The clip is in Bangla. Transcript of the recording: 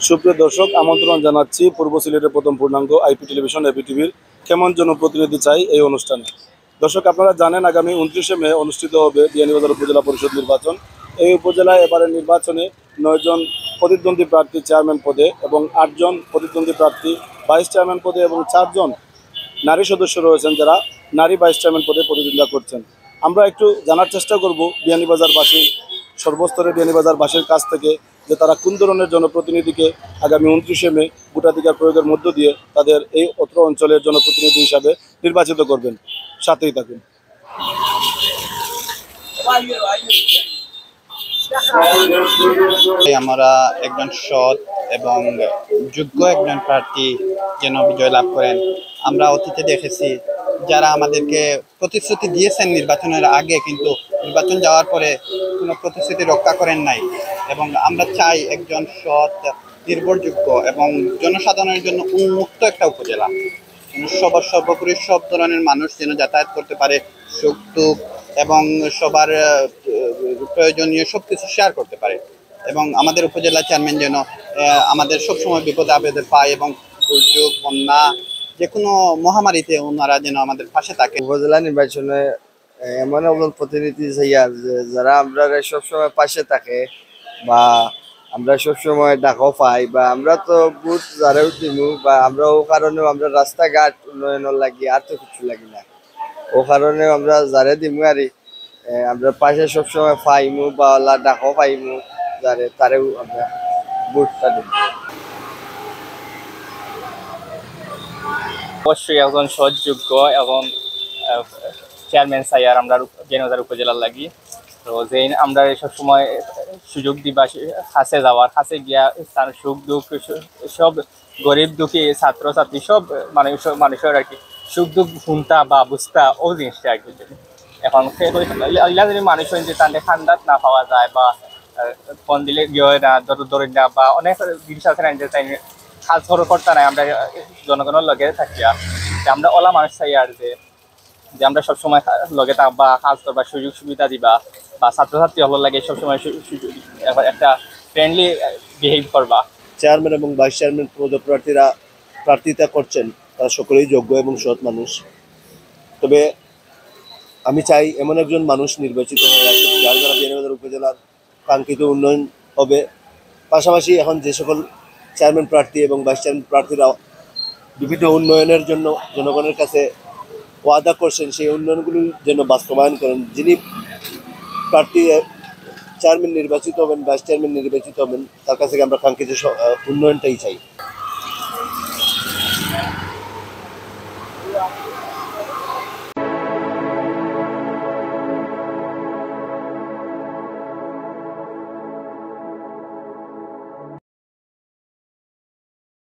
সুপ্রিয় দর্শক, আমন্ত্রণ জানাচ্ছি পূর্ব সিলেটের প্রথম পূর্ণাঙ্গ আইপি টেলিভিশন এপিটিভির কেমন জনপ্রতিনিধি চাই এই অনুষ্ঠানে। দর্শক, আপনারা জানেন আগামী 29শে মে অনুষ্ঠিত হবে বিয়ানীবাজার উপজেলা পরিষদ নির্বাচন। এই উপজেলায় এবারের নির্বাচনে 9 জন প্রতিদ্বন্দ্বী প্রার্থী চেয়ারম্যান পদে এবং 8 জন প্রতিদ্বন্দ্বী প্রার্থী ভাইস চেয়ারম্যান পদে এবং 4 জন নারী সদস্য রয়েছেন যারা নারী ভাইস চেয়ারম্যান পদে প্রতিদ্বন্দ্বিতা করছেন। আমরা একটু জানার চেষ্টা করব বিয়ানীবাজারবাসী, সর্বস্তরের বিয়ানীবাজারবাসীর কাছ থেকে যে তারা কোন ধরনের জনপ্রতিনিধিকে আগামী 29শে মে ভোটাধিকার প্রয়োগের মধ্য দিয়ে তাদের এই অত্র অঞ্চলের জনপ্রতিনিধি হিসাবে নির্বাচিত করবেন। সাথেই থাকুন। আমরা একজন সৎ এবং যোগ্য একজন প্রার্থী যেন বিজয় লাভ করেন। আমরা অতীতে দেখেছি যারা আমাদেরকে প্রতিশ্রুতি দিয়েছেন নির্বাচনের আগে, কিন্তু নির্বাচন যাওয়ার পরে কোনো প্রতিশ্রুতি রক্ষা করেন নাই। এবং আমরা চাই একজন সৎ, নির্ভরযোগ্য এবং জনসাধারণের জন্য উন্মুক্ত একটা উপজেলা। সর্বোপরি সব ধরনের মানুষ যেন যাতায়াত করতে পারে, সুখ দুঃখ এবং সবার প্রয়োজনীয় সব কিছু শেয়ার করতে পারে। এবং আমাদের উপজেলা চেয়ারম্যান যেন আমাদের সবসময় বিপদে আপদে পায় এবং দুর্যোগ, বন্যা, যে কোনো মহামারীতে ওনারা যেন আমাদের পাশে থাকে। উপজেলা নির্বাচনে এমন একজন প্রতিনিধি চাইয়া যারা আমরা সবসময় পাশে থাকে বা আমরা সবসময় ডাকও পাই বা আমরা তো বুথ যারাও দিমু বা আমরা ও কারণেও আমরা রাস্তাঘাট উন্নয়নের লাগি আর তো কিছু লাগি না। ও কারণেও আমরা যারে দিমু আর আমরা পাশে সবসময় পাইমু বা ডাকও পাইমু যারে তারেও আমরা বুথটা দিব। অবশ্যই একজন সহযোগ্য এবং চেয়ারম্যান চাই আর আমরা বিয়ানীবাজার উপজেলার লাগি। তো যে আমরা সবসময় সুযোগ দিবা কাছে যাওয়ার, কাছে গিয়া তার সুখ দুঃখ সব গরিব দুঃখী ছাত্র ছাত্রী সব মানুষের আর কি সুখ দুঃখ শুনতা বা বুঝতা ও জিনিসটা আর কি। এখন যদি মানুষ যে তাদের খান্দাত না পাওয়া যায় বা ফোন দিলে গিয়ে না দরিদ্র না বা অনেক জিনিস আছে না যে তাই কাজ খরচ করতে নাই, আমরা জনগণের লগে থাকিয়া আমরা ওলা মানুষ চাই আর যে আমরা সবসময় লগে থাকবা, কাজ করবা, সুযোগ সুবিধা দিবা বা ছাত্রছাত্রী হল লাগে সবসময় একটা ফ্রেন্ডলি বিহেভ করবা। চেয়ারম্যান এবং ভাইস চেয়ারম্যান পদপ্রার্থীরা প্রার্থিতা করছেন তারা সকলেই যোগ্য এবং সৎ মানুষ। তবে আমি চাই এমন একজন মানুষ নির্বাচিত হয়ে আসে যার দ্বারা বিয়ানীবাজার উপজেলার কাঙ্ক্ষিত উন্নয়ন হবে। পাশাপাশি এখন যে সকল চেয়ারম্যান প্রার্থী এবং ভাইস চেয়ারম্যান প্রার্থীরা বিভিন্ন উন্নয়নের জন্য জনগণের কাছে ওয়াদা করছেন, সেই উন্নয়নগুলি যেন বাস্তবায়ন করেন। যিনি প্রার্থী চেয়ারম্যান নির্বাচিত হবেন, ভাইস চেয়ারম্যান নির্বাচিত হবেন, তার কাছ থেকে আমরা কাঙ্ক্ষিত উন্নয়নটাই চাই।